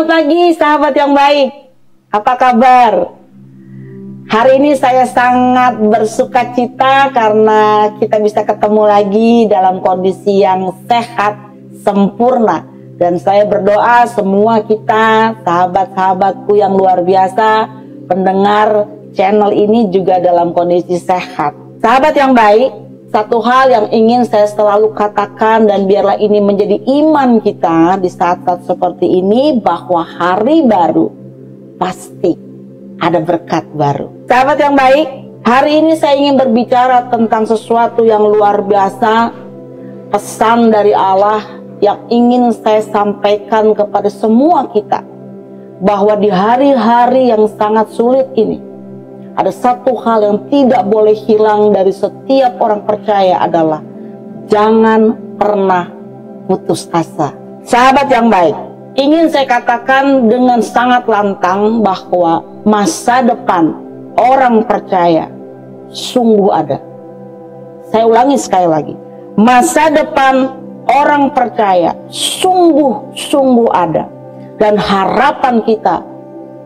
Selamat pagi sahabat yang baik. Apa kabar? Hari ini saya sangat bersuka cita karena kita bisa ketemu lagi dalam kondisi yang sehat, sempurna. Dan saya berdoa semua kita, sahabat-sahabatku yang luar biasa, pendengar channel ini juga dalam kondisi sehat. Sahabat yang baik, satu hal yang ingin saya selalu katakan dan biarlah ini menjadi iman kita di saat-saat seperti ini, bahwa hari baru pasti ada berkat baru. Sahabat yang baik, hari ini saya ingin berbicara tentang sesuatu yang luar biasa, pesan dari Allah yang ingin saya sampaikan kepada semua kita, bahwa di hari-hari yang sangat sulit ini, ada satu hal yang tidak boleh hilang dari setiap orang percaya adalah jangan pernah putus asa. Sahabat yang baik, ingin saya katakan dengan sangat lantang bahwa masa depan orang percaya sungguh ada. Saya ulangi sekali lagi, masa depan orang percaya sungguh ada, dan harapan kita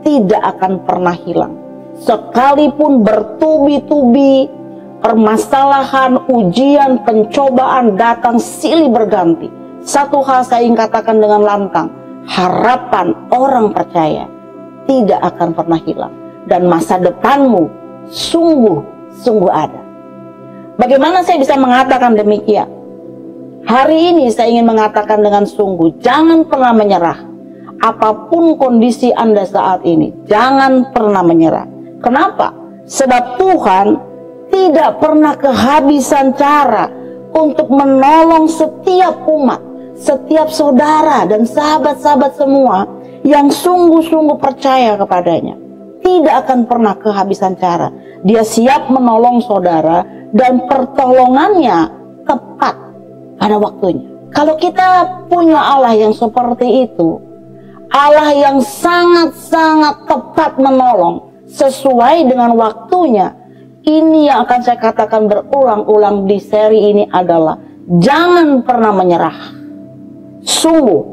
tidak akan pernah hilang. Sekalipun bertubi-tubi permasalahan, ujian, pencobaan datang silih berganti, satu hal saya ingin katakan dengan lantang, harapan orang percaya tidak akan pernah hilang, dan masa depanmu sungguh ada. Bagaimana saya bisa mengatakan demikian? Hari ini saya ingin mengatakan dengan sungguh, jangan pernah menyerah. Apapun kondisi Anda saat ini, jangan pernah menyerah. Kenapa? Sebab Tuhan tidak pernah kehabisan cara untuk menolong setiap umat, setiap saudara dan sahabat-sahabat semua yang sungguh-sungguh percaya kepadanya. Tidak akan pernah kehabisan cara. Dia siap menolong saudara dan pertolongannya tepat pada waktunya. Kalau kita punya Allah yang seperti itu, Allah yang sangat-sangat tepat menolong sesuai dengan waktunya, ini yang akan saya katakan berulang-ulang di seri ini adalah jangan pernah menyerah. Sungguh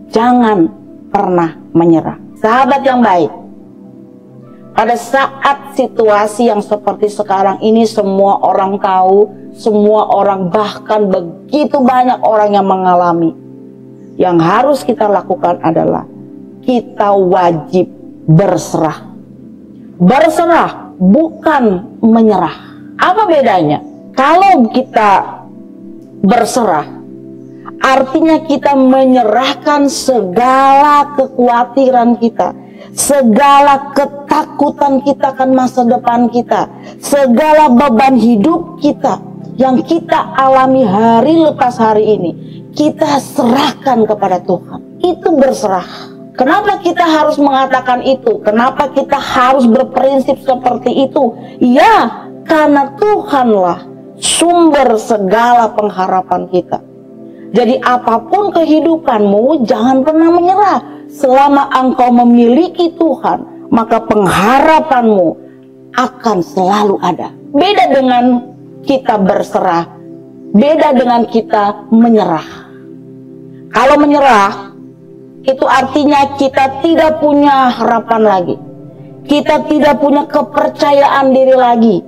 jangan pernah menyerah. Sahabat yang baik, pada saat situasi yang seperti sekarang ini, semua orang tahu, semua orang, bahkan begitu banyak orang yang mengalami. Yang harus kita lakukan adalah kita wajib berserah. Berserah bukan menyerah. Apa bedanya? Kalau kita berserah, artinya kita menyerahkan segala kekhawatiran kita, segala ketakutan kita akan masa depan kita, segala beban hidup kita yang kita alami hari lepas hari ini, kita serahkan kepada Tuhan. Itu berserah. Kenapa kita harus mengatakan itu? Kenapa kita harus berprinsip seperti itu? Ya, karena Tuhanlah sumber segala pengharapan kita. Jadi apapun kehidupanmu, jangan pernah menyerah. Selama engkau memiliki Tuhan, maka pengharapanmu akan selalu ada. Beda dengan kita berserah, beda dengan kita menyerah. Kalau menyerah, itu artinya kita tidak punya harapan lagi. Kita tidak punya kepercayaan diri lagi.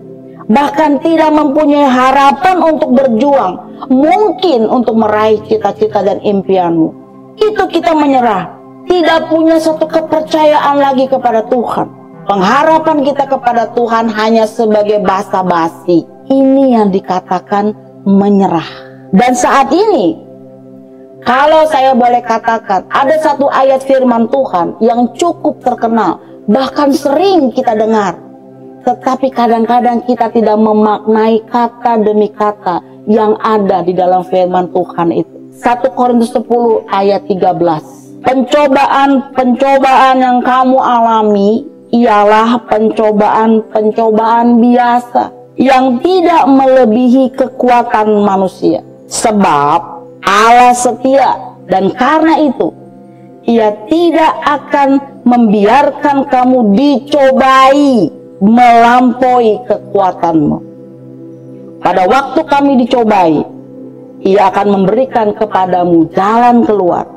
Bahkan tidak mempunyai harapan untuk berjuang. Mungkin untuk meraih cita-cita dan impianmu. Itu kita menyerah. Tidak punya satu kepercayaan lagi kepada Tuhan. Pengharapan kita kepada Tuhan hanya sebagai basa-basi. Ini yang dikatakan menyerah. Dan saat ini, kalau saya boleh katakan, ada satu ayat firman Tuhan yang cukup terkenal, bahkan sering kita dengar. Tetapi kadang-kadang kita tidak memaknai kata demi kata yang ada di dalam firman Tuhan itu. 1 Korintus 10 ayat 13. Pencobaan-pencobaan yang kamu alami ialah pencobaan-pencobaan biasa yang tidak melebihi kekuatan manusia. Sebab Allah setia, dan karena itu Ia tidak akan membiarkan kamu dicobai melampaui kekuatanmu. Pada waktu kami dicobai, Ia akan memberikan kepadamu jalan keluar,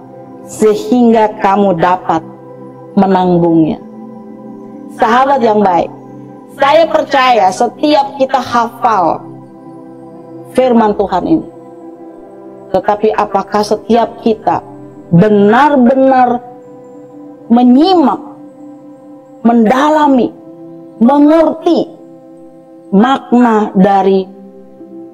sehingga kamu dapat menanggungnya. Sahabat yang baik, saya percaya setiap kita hafal firman Tuhan ini, tetapi apakah setiap kita benar-benar menyimak, mendalami, mengerti makna dari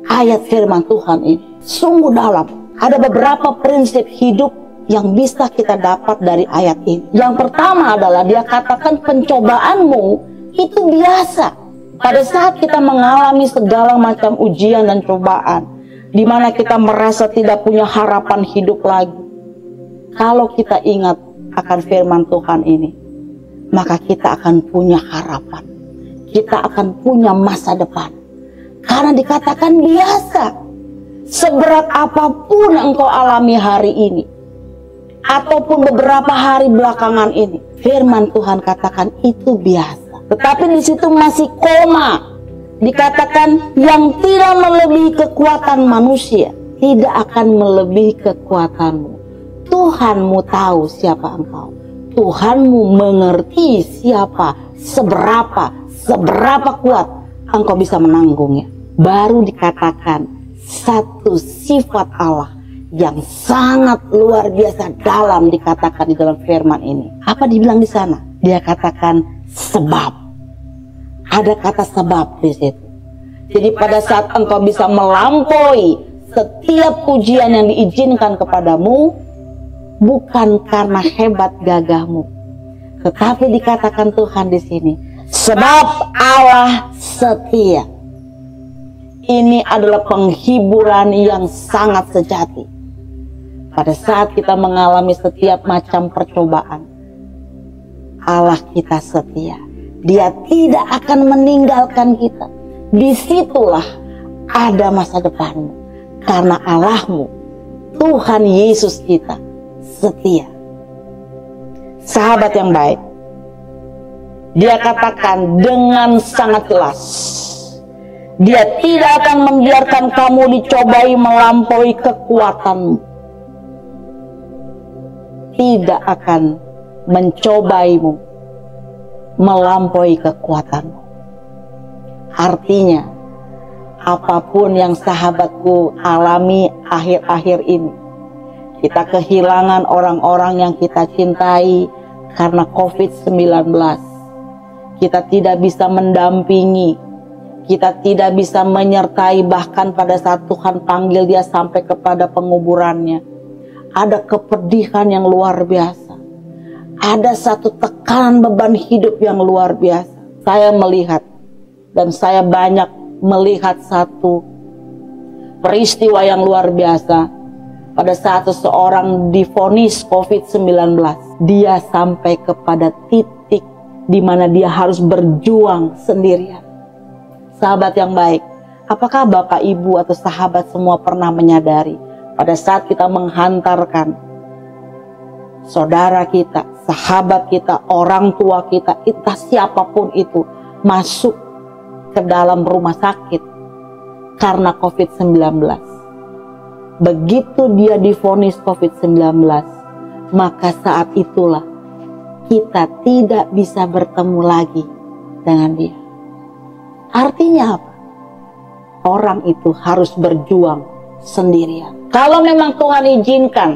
ayat firman Tuhan ini? Sungguh dalam. Ada beberapa prinsip hidup yang bisa kita dapat dari ayat ini. Yang pertama adalah dia katakan pencobaanmu itu biasa. Pada saat kita mengalami segala macam ujian dan cobaan, di mana kita merasa tidak punya harapan hidup lagi, kalau kita ingat akan firman Tuhan ini, maka kita akan punya harapan. Kita akan punya masa depan. Karena dikatakan biasa. Seberat apapun yang engkau alami hari ini, ataupun beberapa hari belakangan ini, firman Tuhan katakan itu biasa. Tetapi di situ masih koma. Dikatakan yang tidak melebihi kekuatan manusia tidak akan melebihi kekuatanmu. Tuhanmu tahu siapa engkau. Tuhanmu mengerti siapa, seberapa kuat engkau bisa menanggungnya. Baru dikatakan satu sifat Allah yang sangat luar biasa dalam dikatakan di dalam firman ini. Apa dibilang di sana? Dia katakan sebab. Ada kata sebab di situ. Jadi pada saat engkau bisa melampaui setiap ujian yang diizinkan kepadamu, bukan karena hebat gagahmu, tetapi dikatakan Tuhan di sini, sebab Allah setia. Ini adalah penghiburan yang sangat sejati. Pada saat kita mengalami setiap macam percobaan, Allah kita setia. Dia tidak akan meninggalkan kita. Disitulah ada masa depanmu. Karena Allahmu, Tuhan Yesus kita, setia. Sahabat yang baik, dia katakan dengan sangat jelas, dia tidak akan membiarkan kamu dicobai melampaui kekuatanmu. Tidak akan mencobaimu melampaui kekuatanmu. Artinya, apapun yang sahabatku alami akhir-akhir ini, kita kehilangan orang-orang yang kita cintai karena COVID-19. Kita tidak bisa mendampingi, kita tidak bisa menyertai, bahkan pada saat Tuhan panggil dia sampai kepada penguburannya. Ada kepedihan yang luar biasa. Ada satu tekanan beban hidup yang luar biasa. Saya melihat, dan saya banyak melihat satu peristiwa yang luar biasa. Pada saat seseorang divonis COVID-19, dia sampai kepada titik di mana dia harus berjuang sendirian. Sahabat yang baik, apakah Bapak, Ibu, atau sahabat semua pernah menyadari pada saat kita menghantarkan saudara kita, sahabat kita, orang tua kita, entah siapapun itu, masuk ke dalam rumah sakit karena COVID-19. Begitu dia divonis COVID-19, maka saat itulah kita tidak bisa bertemu lagi dengan dia. Artinya apa? Orang itu harus berjuang sendirian. Kalau memang Tuhan izinkan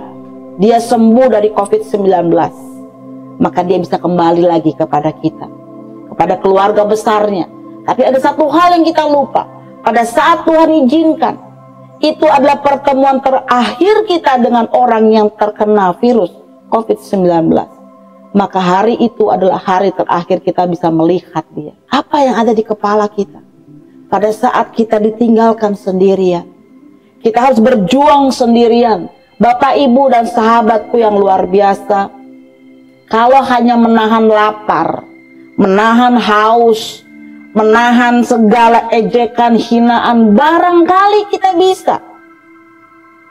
dia sembuh dari COVID-19, maka dia bisa kembali lagi kepada kita, kepada keluarga besarnya. Tapi ada satu hal yang kita lupa. Pada saat Tuhan izinkan, itu adalah pertemuan terakhir kita dengan orang yang terkena virus COVID-19. Maka hari itu adalah hari terakhir kita bisa melihat dia. Apa yang ada di kepala kita? Pada saat kita ditinggalkan sendirian, kita harus berjuang sendirian. Bapak, Ibu, dan sahabatku yang luar biasa, kalau hanya menahan lapar, menahan haus, menahan segala ejekan, hinaan, barangkali kita bisa.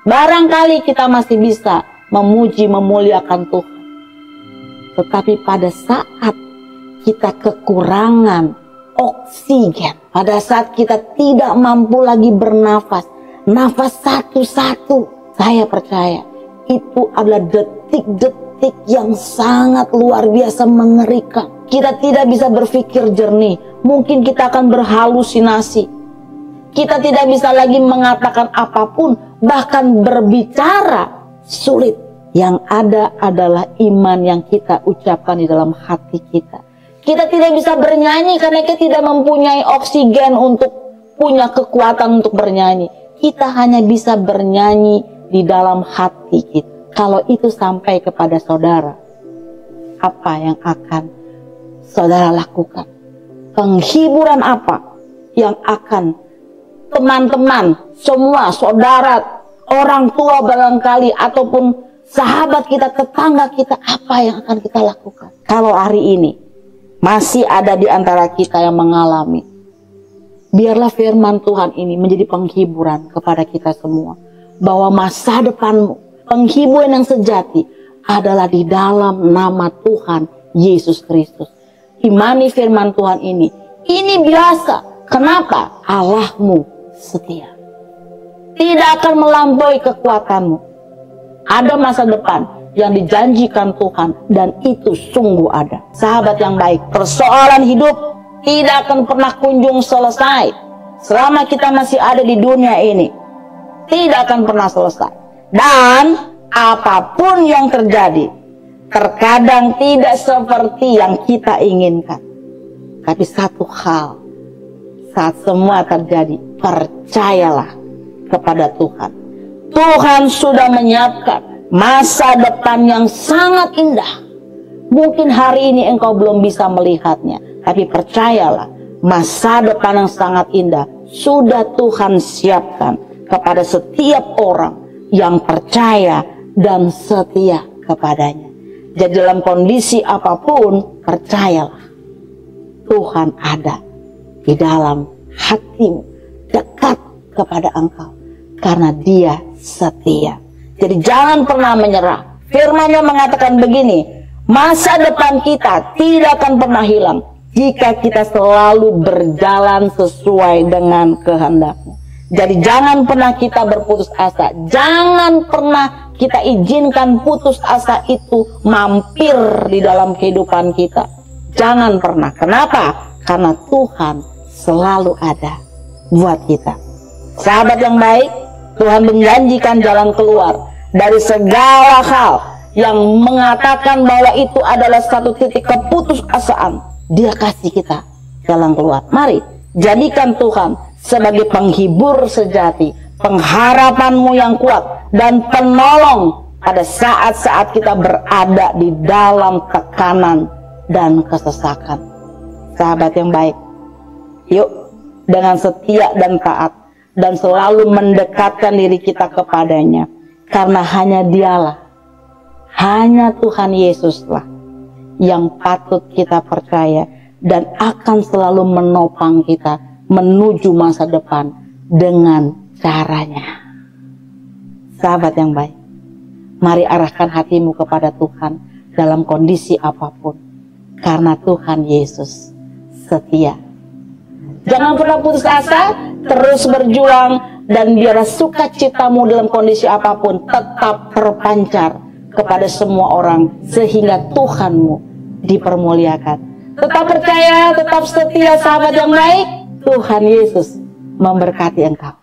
Barangkali kita masih bisa memuji, memuliakan Tuhan. Tetapi pada saat kita kekurangan oksigen, pada saat kita tidak mampu lagi bernafas, nafas satu-satu, saya percaya itu adalah detik-detik titik yang sangat luar biasa mengerikan. Kita tidak bisa berpikir jernih. Mungkin kita akan berhalusinasi. Kita tidak bisa lagi mengatakan apapun, bahkan berbicara sulit. Yang ada adalah iman yang kita ucapkan di dalam hati kita. Kita tidak bisa bernyanyi karena kita tidak mempunyai oksigen untuk punya kekuatan untuk bernyanyi. Kita hanya bisa bernyanyi di dalam hati kita. Kalau itu sampai kepada saudara, apa yang akan saudara lakukan? Penghiburan apa yang akan teman-teman, semua saudara, orang tua barangkali, ataupun sahabat kita, tetangga kita, apa yang akan kita lakukan? Kalau hari ini masih ada di antara kita yang mengalami, biarlah firman Tuhan ini menjadi penghiburan kepada kita semua. Bahwa masa depanmu, penghiburan yang sejati adalah di dalam nama Tuhan Yesus Kristus. Imani firman Tuhan ini. Ini biasa. Kenapa? Allahmu setia. Tidak akan melampaui kekuatanmu. Ada masa depan yang dijanjikan Tuhan dan itu sungguh ada. Sahabat yang baik, persoalan hidup tidak akan pernah kunjung selesai selama kita masih ada di dunia ini. Tidak akan pernah selesai. Dan apapun yang terjadi, terkadang tidak seperti yang kita inginkan. Tapi satu hal, saat semua terjadi, percayalah kepada Tuhan. Tuhan sudah menyiapkan masa depan yang sangat indah. Mungkin hari ini engkau belum bisa melihatnya, tapi percayalah, masa depan yang sangat indah sudah Tuhan siapkan kepada setiap orang yang percaya dan setia kepadanya. Jadi dalam kondisi apapun, percayalah, Tuhan ada di dalam hatimu, dekat kepada engkau, karena Dia setia. Jadi jangan pernah menyerah. Firman-Nya mengatakan begini, masa depan kita tidak akan pernah hilang jika kita selalu berjalan sesuai dengan kehendak-Nya. Jadi jangan pernah kita berputus asa. Jangan pernah kita izinkan putus asa itu mampir di dalam kehidupan kita. Jangan pernah. Kenapa? Karena Tuhan selalu ada buat kita. Sahabat yang baik, Tuhan menjanjikan jalan keluar dari segala hal yang mengatakan bahwa itu adalah satu titik keputusasaan. Dia kasih kita jalan keluar. Mari jadikan Tuhan sebagai penghibur sejati, pengharapanmu yang kuat, dan penolong pada saat-saat kita berada di dalam tekanan dan kesesakan. Sahabat yang baik, yuk dengan setia dan taat, dan selalu mendekatkan diri kita kepadanya, karena hanya Dialah, hanya Tuhan Yesuslah yang patut kita percaya dan akan selalu menopang kita menuju masa depan dengan caranya. Sahabat yang baik, mari arahkan hatimu kepada Tuhan dalam kondisi apapun, karena Tuhan Yesus setia. Jangan pernah putus asa, terus berjuang, dan biarlah sukacitamu dalam kondisi apapun tetap terpancar kepada semua orang, sehingga Tuhanmu dipermuliakan. Tetap percaya, tetap setia, sahabat yang baik. Tuhan Yesus memberkati engkau.